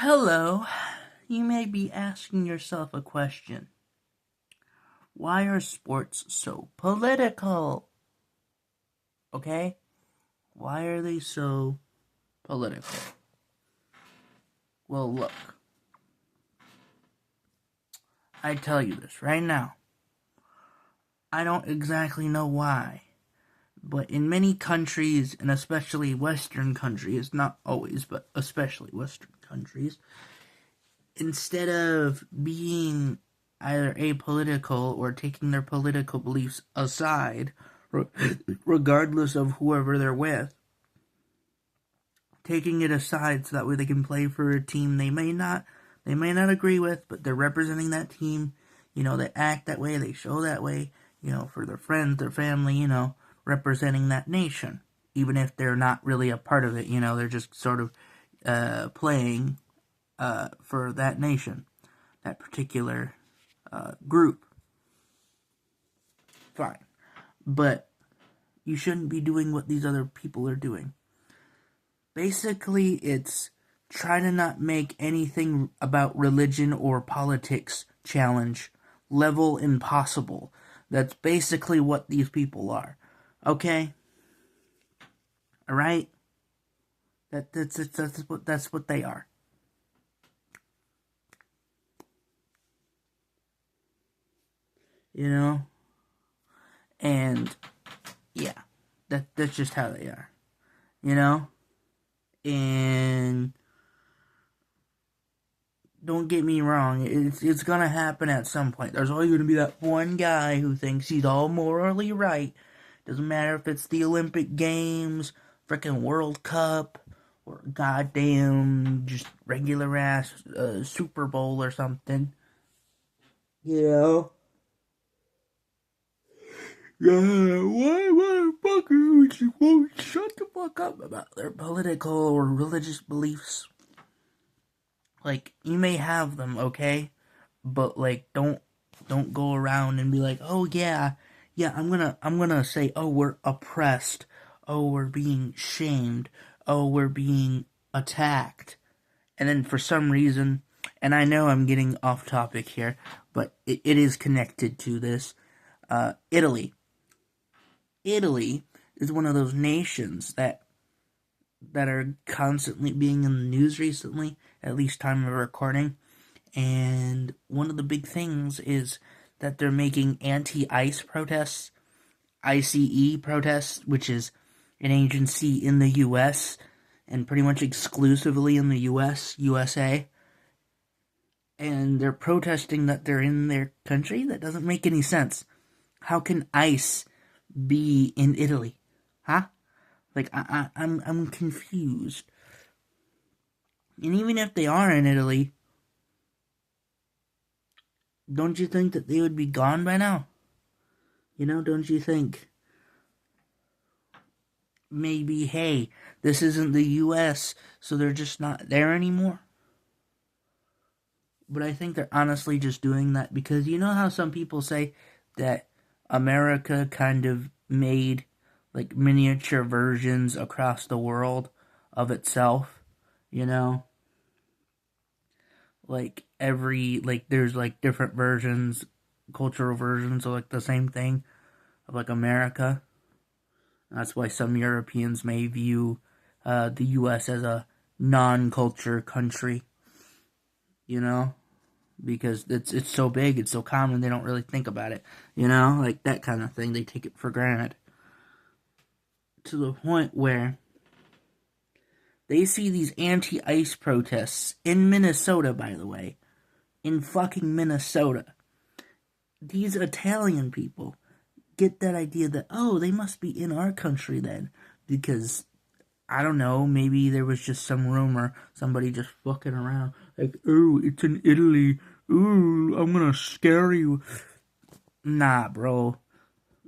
Hello. You may be asking yourself a question. Why are sports so political? Okay? Why are they so political? Well, look. I tell you this right now. I don't exactly know why. But in many countries, and especially Western countries, not always, but especially Western countries, instead of being either apolitical or taking their political beliefs aside, regardless of whoever they're with, taking it aside so that way they can play for a team they may not agree with, but they're representing that team. They act that way, they show that way, for their friends, their family, representing that nation. Even if they're not really a part of it, they're just sort of playing for that nation, that particular group. Fine. But you shouldn't be doing what these other people are doing. Basically, it's try to not make anything about religion or politics challenge level impossible. That's basically what these people are. Okay? Alright? That's what they are. And yeah, that's just how they are. And don't get me wrong, it's gonna happen at some point. There's always gonna be that one guy who thinks he's all morally right. Doesn't matter if it's the Olympic Games, frickin' World Cup, or goddamn just regular ass Super Bowl or something. Yeah. Yeah, why motherfucker won't shut the fuck up about their political or religious beliefs? Like, you may have them, okay? But like don't go around and be like, "Oh yeah, I'm gonna say, oh, we're oppressed. Oh, we're being shamed. Oh, we're being attacked." And then for some reason, and I know I'm getting off topic here, but it is connected to this. Italy. Italy is one of those nations that are constantly being in the news recently, at least time of recording. And one of the big things is that they're making anti-ICE protests, ICE protests, which is an agency in the US and pretty much exclusively in the USA. And they're protesting that they're in their country. That doesn't make any sense. How can ICE be in Italy? Huh? Like, I'm confused. And even if they are in Italy, don't you think that they would be gone by now? Don't you think maybe, hey, this isn't the US, so they're just not there anymore? But I think they're honestly just doing that because you know how some people say that America kind of made like miniature versions across the world of itself, you know? Like there's like different versions, cultural versions of like the same thing of like America. That's why some Europeans may view the U.S. as a non-culture country, you know, because it's so big, it's so common, they don't really think about it, like that kind of thing. They take it for granted to the point where they see these anti-ICE protests in Minnesota, by the way, in fucking Minnesota. These Italian people get that idea that, oh, they must be in our country then, because I don't know, maybe there was just some rumor, somebody just fucking around, like, oh, it's in Italy, ooh, I'm gonna scare you. Nah, bro.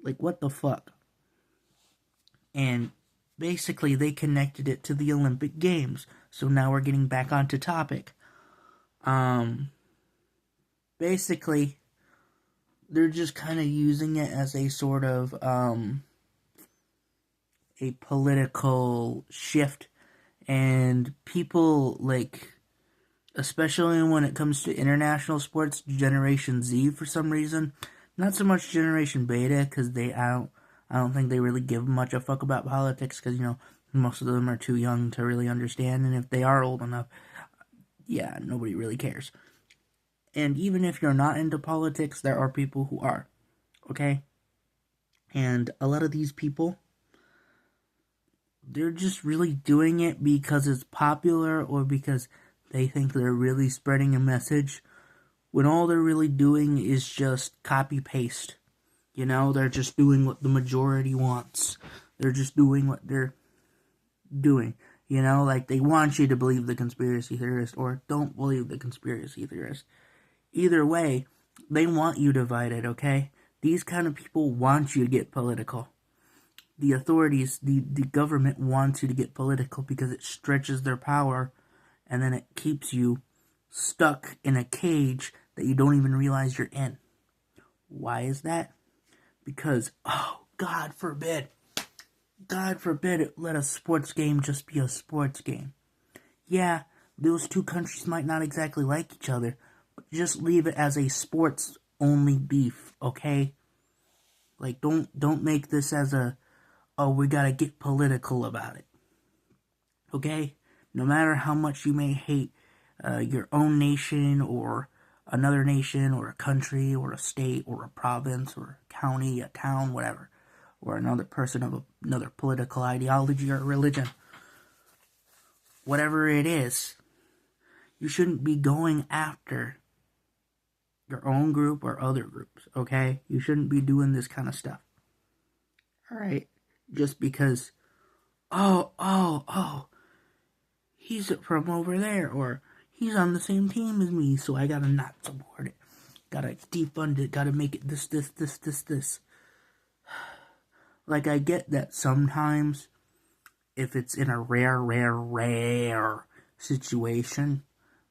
Like, what the fuck? And basically, they connected it to the Olympic Games. So now we're getting back onto topic. Basically, they're just kind of using it as a sort of, a political shift. And people, like, especially when it comes to international sports, Generation Z for some reason. Not so much Generation Beta, because I don't think they really give much a fuck about politics, because, most of them are too young to really understand, and if they are old enough, yeah, nobody really cares. And even if you're not into politics, there are people who are, okay? And a lot of these people, they're just really doing it because it's popular or because they think they're really spreading a message, when all they're really doing is just copy paste. They're just doing what the majority wants. They're just doing what they're doing. Like they want you to believe the conspiracy theorist or don't believe the conspiracy theorist. Either way, they want you divided, okay? These kind of people want you to get political. The authorities, the government wants you to get political because it stretches their power, and then it keeps you stuck in a cage that you don't even realize you're in. Why is that? Because, God forbid it let a sports game just be a sports game. Yeah, those two countries might not exactly like each other, but just leave it as a sports-only beef, okay? Like, don't make this as we gotta get political about it. Okay? No matter how much you may hate your own nation or another nation or a country or a state or a province or a county, a town, whatever, or another person of another political ideology or religion, whatever it is, you shouldn't be going after your own group or other groups, okay? You shouldn't be doing this kind of stuff. Alright? Just because, he's from over there, or he's on the same team as me, so I gotta not support it. Gotta defund it, gotta make it this. Like, I get that sometimes, if it's in a rare situation,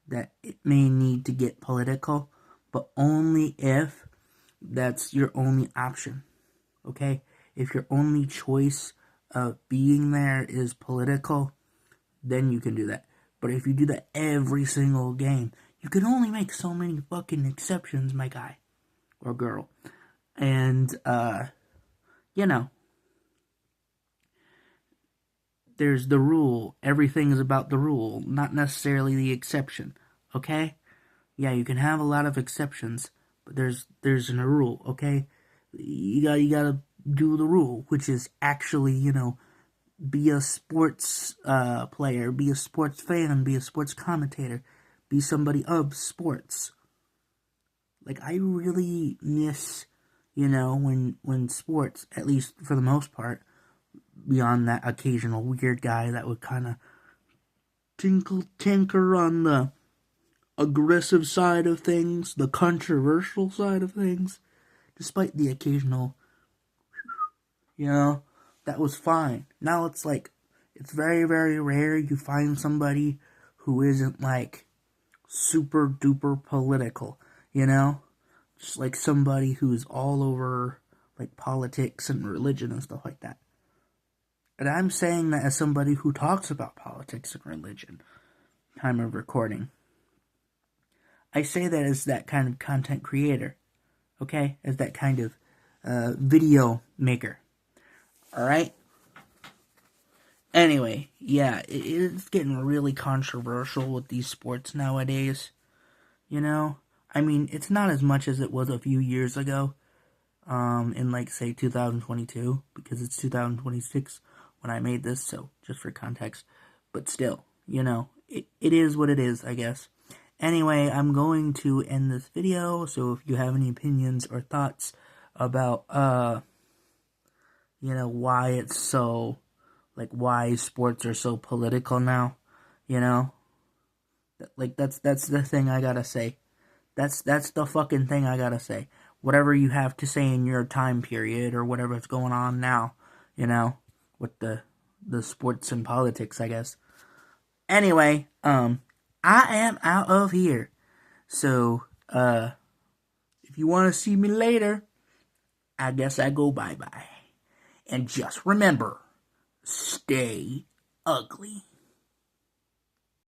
that it may need to get political, but only if that's your only option, okay? If your only choice of being there is political, then you can do that. But if you do that every single game, you can only make so many fucking exceptions, my guy or girl. And, there's the rule. Everything is about the rule, not necessarily the exception, okay? Yeah, you can have a lot of exceptions, but there's a rule, okay? You gotta do the rule, which is actually, be a sports player, be a sports fan, be a sports commentator, be somebody of sports. Like, I really miss, when sports, at least for the most part, beyond that occasional weird guy that would kind of tinker on the aggressive side of things, the controversial side of things, despite the occasional, that was fine. Now it's like, it's very, very rare you find somebody who isn't like super duper political, just like somebody who's all over like politics and religion and stuff like that. And I'm saying that as somebody who talks about politics and religion, time of recording. I say that as that kind of content creator, okay? As that kind of video maker, alright? Anyway, yeah, it's getting really controversial with these sports nowadays, I mean, it's not as much as it was a few years ago, in like, say, 2022, because it's 2026 when I made this, so just for context, but still, it is what it is, I guess. Anyway, I'm going to end this video, so if you have any opinions or thoughts about, why it's so, like, why sports are so political now, like, that's the thing I gotta say. That's the fucking thing I gotta say. Whatever you have to say in your time period, or whatever's going on now, with the sports and politics, I guess. Anyway, I am out of here. So, if you want to see me later, I guess I go bye-bye. And just remember, stay ugly.